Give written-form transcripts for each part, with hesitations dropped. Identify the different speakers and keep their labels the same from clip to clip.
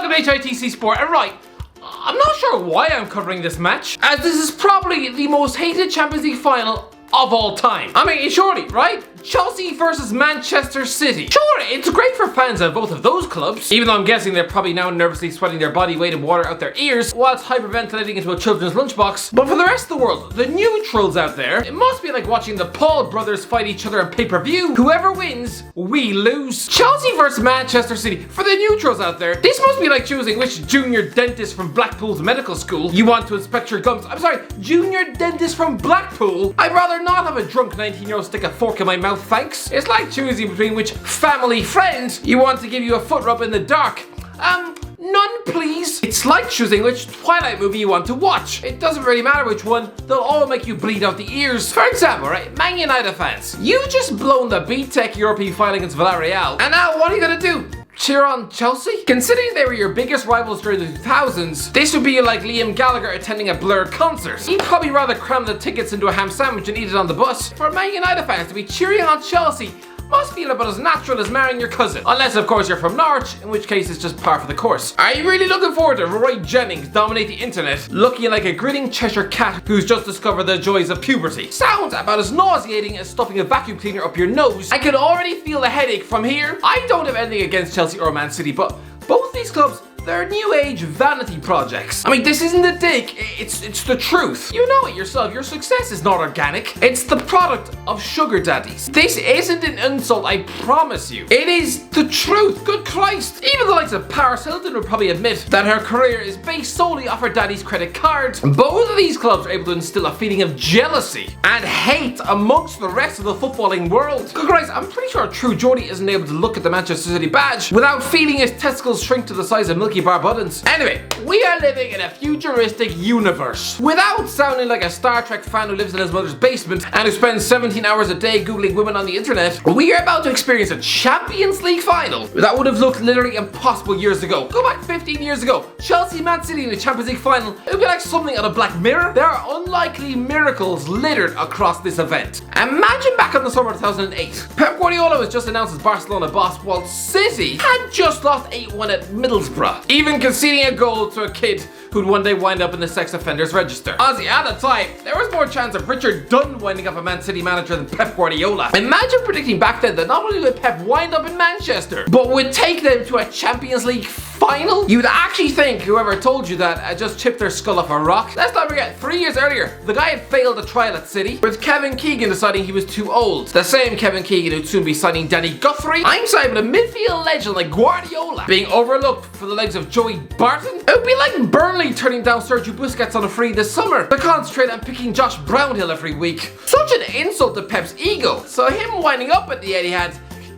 Speaker 1: welcome to HITC Sport. And right, I'm not sure why I'm covering this match, as this is probably the most hated Champions League final of all time. I mean, surely, right? Chelsea versus Manchester City. Sure, it's great for fans of both of those clubs, even though I'm guessing they're probably now nervously sweating their body weight of water out their ears whilst hyperventilating into a children's lunchbox. But for the rest of the world, the neutrals out there, it must be like watching the Paul brothers fight each other on pay-per-view. Whoever wins, we lose. Chelsea versus Manchester City. For the neutrals out there, this must be like choosing which junior dentist from Blackpool's medical school you want to inspect your gums. I'm sorry, junior dentist from Blackpool? I'd rather not have a drunk 19-year-old stick a fork in my mouth, thanks. It's like choosing between which family friends you want to give you a foot rub in the dark. None please. It's like choosing which Twilight movie you want to watch. It doesn't really matter which one, they'll all make you bleed out the ears. For example, right, Man United fans, you just blown the B-Tech European final against Villarreal, and now what are you gonna do? Cheer on Chelsea? Considering they were your biggest rivals during the 2000s, this would be like Liam Gallagher attending a Blur concert. He'd probably rather cram the tickets into a ham sandwich and eat it on the bus. For Man United fans to be cheering on Chelsea must feel about as natural as marrying your cousin. Unless, of course, you're from Norwich, in which case it's just par for the course. Are you really looking forward to Roy Jennings dominate the internet, looking like a grinning Cheshire cat who's just discovered the joys of puberty? Sounds about as nauseating as stuffing a vacuum cleaner up your nose. I can already feel the headache from here. I don't have anything against Chelsea or Man City, but both these clubs, they're new age vanity projects. I mean, this isn't a dig, it's the truth. You know it yourself, your success is not organic. It's the product of sugar daddies. This isn't an insult, I promise you. It is the truth, good Christ. Even the likes of Paris Hilton would probably admit that her career is based solely off her daddy's credit card. Both of these clubs are able to instill a feeling of jealousy and hate amongst the rest of the footballing world. Good Christ, I'm pretty sure a true Geordie isn't able to look at the Manchester City badge without feeling his testicles shrink to the size of Milky Bar buttons. Anyway, we are living in a futuristic universe. Without sounding like a Star Trek fan who lives in his mother's basement and who spends 17 hours a day googling women on the internet, we are about to experience a Champions League final that would have looked literally impossible years ago. Go back 15 years ago, Chelsea Man City in the Champions League final, it would be like something out of Black Mirror. There are unlikely miracles littered across this event. Imagine back in the summer of 2008, Pep Guardiola was just announced as Barcelona boss while City had just lost 8-1 at Middlesbrough, even conceding a goal to a kid who'd one day wind up in the sex offenders register. Honestly, at the time, there was more chance of Richard Dunn winding up a Man City manager than Pep Guardiola. Imagine predicting back then that not only would Pep wind up in Manchester, but would take them to a Champions League final? You'd actually think whoever told you that just chipped their skull off a rock. Let's not forget, 3 years earlier, the guy had failed a trial at City, with Kevin Keegan deciding he was too old. The same Kevin Keegan who'd soon be signing Danny Guthrie. I'm sorry, but a midfield legend like Guardiola being overlooked for the legs of Joey Barton? It would be like Burnley turning down Sergio Busquets on a free this summer to concentrate on picking Josh Brownhill every week. Such an insult to Pep's ego. So him winding up at the Etihad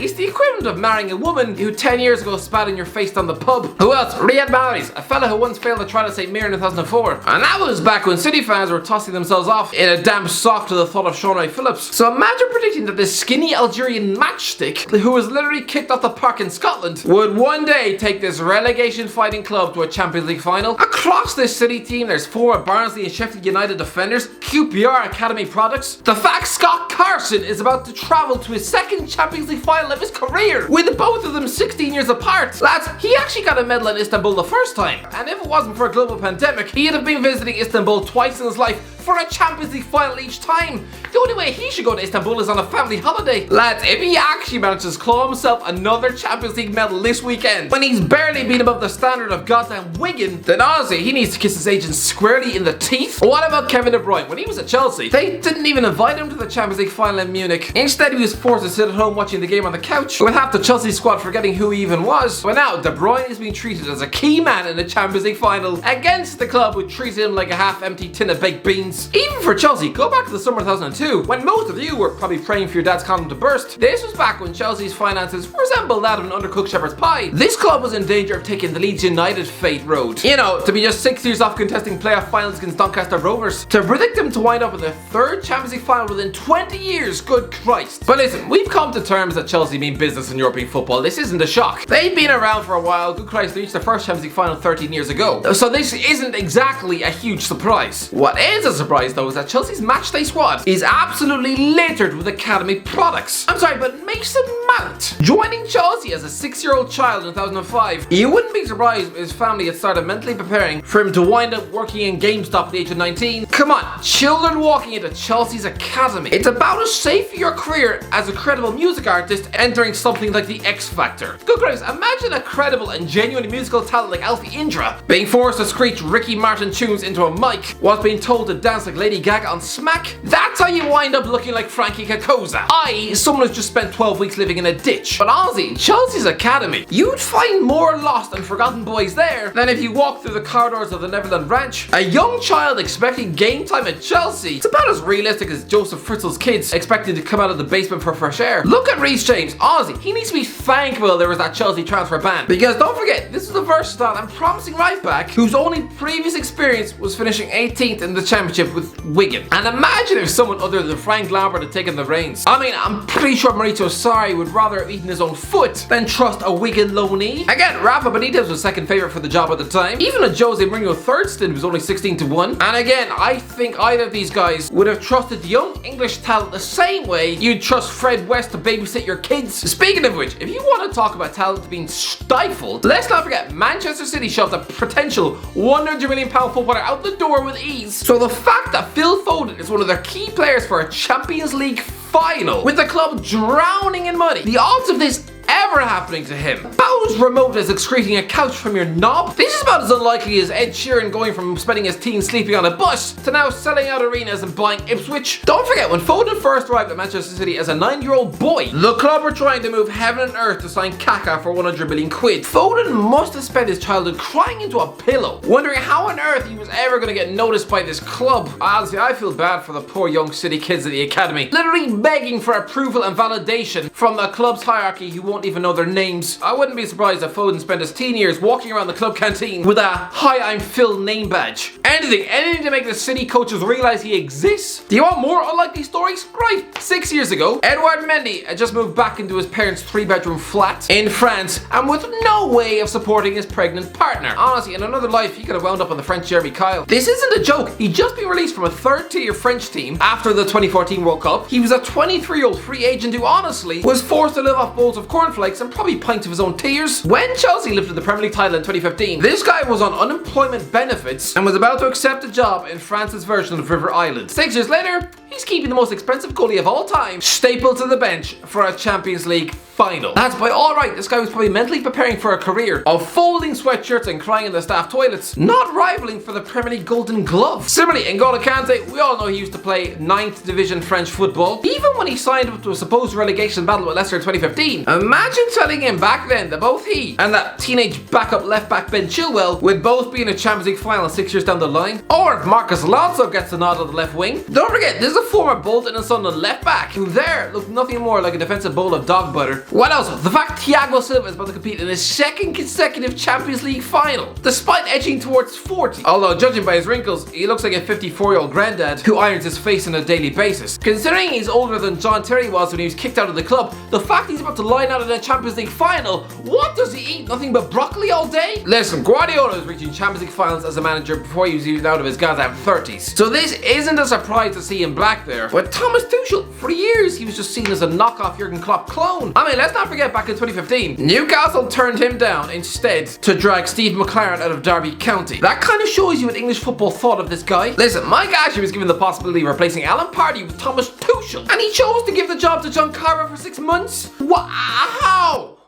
Speaker 1: is the equivalent of marrying a woman who 10 years ago spat in your face down the pub. Who else? Riyad Mahrez, a fella who once failed a trial at St. Mirren in 2004. And that was back when City fans were tossing themselves off in a damp sock to the thought of Sean Ray Phillips. So imagine predicting that this skinny Algerian matchstick, who was literally kicked off the park in Scotland, would one day take this relegation fighting club to a Champions League final. Across this City team, there's former Barnsley and Sheffield United defenders, QPR Academy products. The fact Scott Carson is about to travel to his second Champions League final of his career, with both of them 16 years apart. Lads, he actually got a medal in Istanbul the first time, and if it wasn't for a global pandemic, he'd have been visiting Istanbul twice in his life for a Champions League final each time. The only way he should go to Istanbul is on a family holiday. Lads, if he actually manages to claw himself another Champions League medal this weekend, when he's barely been above the standard of goddamn Wigan, then honestly, he needs to kiss his agent squarely in the teeth. What about Kevin De Bruyne? When he was at Chelsea, they didn't even invite him to the Champions League final in Munich. Instead, he was forced to sit at home watching the game on the couch, with half the Chelsea squad forgetting who he even was. But now, De Bruyne is being treated as a key man in the Champions League final against the club who treats him like a half-empty tin of baked beans. Even for Chelsea, go back to the summer 2002, when most of you were probably praying for your dad's condom to burst. This was back when Chelsea's finances resembled that of an undercooked shepherd's pie. This club was in danger of taking the Leeds United fate road. You know, to be just 6 years off contesting playoff finals against Doncaster Rovers. To predict them to wind up in their third Champions League final within 20 years, good Christ. But listen, we've come to terms that Chelsea mean business in European football. This isn't a shock. They've been around for a while. Good Christ, they reached their first Champions League final 13 years ago. So this isn't exactly a huge surprise. What is a surprise though is that Chelsea's matchday squad is absolutely littered with academy products. I'm sorry, but Mason Mount joining Chelsea as a 6-year-old child in 2005. You wouldn't be surprised if his family had started mentally preparing for him to wind up working in GameStop at the age of 19. Come on, children walking into Chelsea's academy. It's about as safe for your career as a credible music artist entering something like the X Factor. Good gracious, imagine a credible and genuine musical talent like Alfie Indra being forced to screech Ricky Martin tunes into a mic whilst being told to dance like Lady Gaga on Smack. That's how you wind up looking like Frankie Kakoza, i.e. someone who's just spent 12 weeks living in a ditch. But honestly, Chelsea's academy, you'd find more lost and forgotten boys there than if you walked through the corridors of the Neverland Ranch. A young child expecting game time at Chelsea, it's about as realistic as Joseph Fritzl's kids expecting to come out of the basement for fresh air. Look at Reece James, honestly, he needs to be thankful there was that Chelsea transfer ban, because don't forget, this is a versatile and promising right back whose only previous experience was finishing 18th in the championship with Wigan. And imagine if someone other than Frank Lambert had taken the reins. I mean, I'm pretty sure Mauricio Sarri would rather have eaten his own foot than trust a Wigan loanee. Again, Rafa Benitez was second favourite for the job at the time. Even a Jose Mourinho third stint was only 16-1. And again, I think either of these guys would have trusted young English talent the same way you'd trust Fred West to babysit your kids. Speaking of which, if you want to talk about talent being stifled, let's not forget Manchester City shoved a potential £100 million footballer out the door with ease. So the fact that Phil Foden is one of their key players for a Champions League final, with the club drowning in money, the odds of this ever happening to him about as remote as excreting a couch from your knob. This is about as unlikely as Ed Sheeran going from spending his teens sleeping on a bus to now selling out arenas and buying Ipswich. Don't forget, when Foden first arrived at Manchester City as a 9-year-old boy, the club were trying to move heaven and earth to sign Kaka for 100 million quid. Foden must have spent his childhood crying into a pillow, wondering how on earth he was ever going to get noticed by this club. Honestly, I feel bad for the poor young City kids at the academy, literally begging for approval and validation from the club's hierarchy who won't even know their names. I wouldn't be surprised if Foden spent his teen years walking around the club canteen with a "Hi, I'm Phil" name badge. Anything to make the City coaches realize he exists. Do you want more unlikely stories? Right, 6 years ago, Edouard Mendy had just moved back into his parents' 3-bedroom flat in France and with no way of supporting his pregnant partner. Honestly, in another life, he could have wound up on the French Jeremy Kyle. This isn't a joke. He'd just been released from a third-tier French team after the 2014 World Cup. He was a 23-year-old free agent who honestly was forced to live off bowls of cornflakes and probably pints of his own tears. When Chelsea lifted the Premier League title in 2015, this guy was on unemployment benefits and was about to accept a job in France's version of River Island. 6 years later, he's keeping the most expensive goalie of all time stapled to the bench for a Champions League final. That's by all right, this guy was probably mentally preparing for a career of folding sweatshirts and crying in the staff toilets, not rivaling for the Premier League Golden Glove. Similarly, N'Golo Kante, we all know he used to play 9th Division French football. Even when he signed up to a supposed relegation battle with Leicester in 2015, imagine telling him back then that both he and that teenage backup left back Ben Chilwell would both be in a Champions League final 6 years down the line. Or if Marcus Alonso gets the nod on the left wing. Don't forget, this is a former Bolton and Sunderland left back who there looked nothing more like a defensive bowl of dog butter. What else? The fact Thiago Silva is about to compete in his second consecutive Champions League final, despite edging towards 40. Although, judging by his wrinkles, he looks like a 54-year-old granddad who irons his face on a daily basis. Considering he's older than John Terry was when he was kicked out of the club, the fact he's about to line out in a Champions League final, what does he eat? Nothing but broccoli all day? Listen, Guardiola is reaching Champions League finals as a manager before he was even out of his goddamn 30s. So this isn't a surprise to see him black there. But Thomas Tuchel, for years, he was just seen as a knockoff Jurgen Klopp clone. I mean, let's not forget back in 2015, Newcastle turned him down instead to drag Steve McLaren out of Derby County. That kind of shows you what English football thought of this guy. Listen, Mike Ashley was given the possibility of replacing Alan Pardew with Thomas Tuchel, and he chose to give the job to John Carver for 6 months? What? How?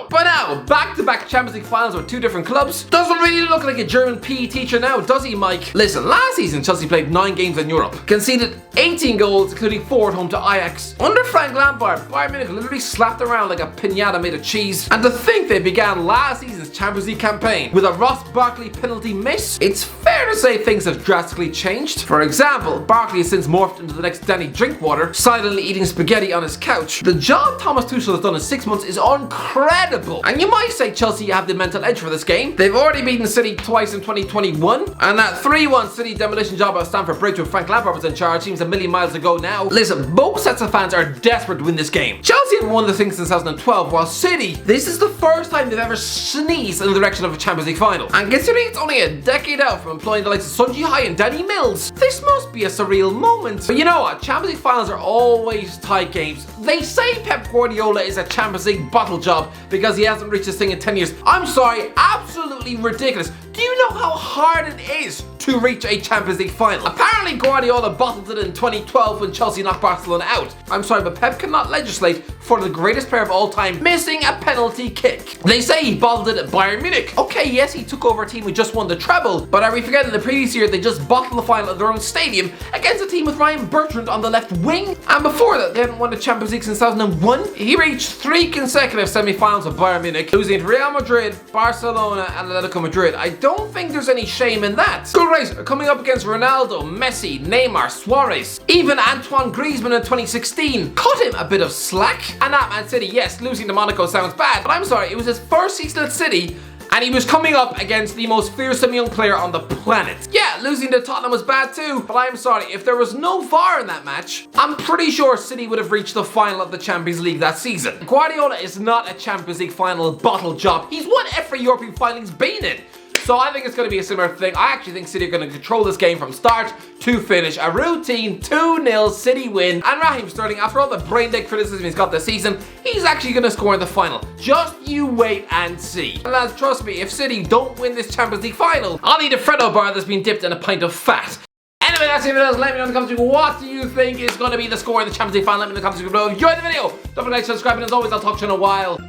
Speaker 1: But now, back-to-back Champions League finals with 2 different clubs? Doesn't really look like a German PE teacher now, does he, Mike? Listen, last season Chelsea played 9 games in Europe, conceded 18 goals, including 4 at home to Ajax. Under Frank Lampard, Bayern Munich literally slapped around like a piñata made of cheese. And to think they began last season's Champions League campaign with a Ross Barkley penalty miss, it's fair to say things have drastically changed. For example, Barkley has since morphed into the next Danny Drinkwater, silently eating spaghetti on his couch. The job Thomas Tuchel has done in 6 months is incredible. And you might say Chelsea have the mental edge for this game. They've already beaten City twice in 2021, and that 3-1 City demolition job at Stamford Bridge with Frank Lampard was in charge seems a million miles ago now. Listen, both sets of fans are desperate to win this game. Chelsea have won the thing since 2012, while City, this is the first time they've ever sneaked knees in the direction of a Champions League final. And considering it's only a decade out from employing the likes of Sun Ji-hye and Danny Mills, this must be a surreal moment. But you know what? Champions League finals are always tight games. They say Pep Guardiola is a Champions League bottle job because he hasn't reached this thing in 10 years. I'm sorry, absolutely ridiculous. Do you know how hard it is to reach a Champions League final? Apparently Guardiola bottled it in 2012 when Chelsea knocked Barcelona out. I'm sorry, but Pep cannot legislate for the greatest player of all time missing a penalty kick. They say he bottled it at Bayern Munich. Okay, yes, he took over a team who just won the treble, but are we forgetting the previous year they just bottled the final at their own stadium against a team with Ryan Bertrand on the left wing? And before that, they hadn't won the Champions League since 2001. He reached 3 consecutive semi-finals with Bayern Munich, losing to Real Madrid, Barcelona, and Atletico Madrid. I don't think there's any shame in that. Good race, coming up against Ronaldo, Messi, Neymar, Suarez, even Antoine Griezmann in 2016. Cut him a bit of slack. And at Man City, yes, losing to Monaco sounds bad, but I'm sorry, it was his first season at City, and he was coming up against the most fearsome young player on the planet. Yeah, losing to Tottenham was bad too, but I'm sorry, if there was no VAR in that match, I'm pretty sure City would have reached the final of the Champions League that season. Guardiola is not a Champions League final bottle job. He's won every European final he's been in. So I think it's going to be a similar thing. I actually think City are going to control this game from start to finish. A routine 2-0 City win. And Raheem Sterling, after all the brain dead criticism he's got this season, he's actually going to score in the final. Just you wait and see. And lads, trust me, if City don't win this Champions League final, I'll eat a Freddo bar that's been dipped in a pint of fat. Anyway, that's it for us. Let me know in the comments below, what do you think is going to be the score in the Champions League final? Let me know in the comments below. Enjoy the video. Don't forget to like, subscribe, and as always, I'll talk to you in a while.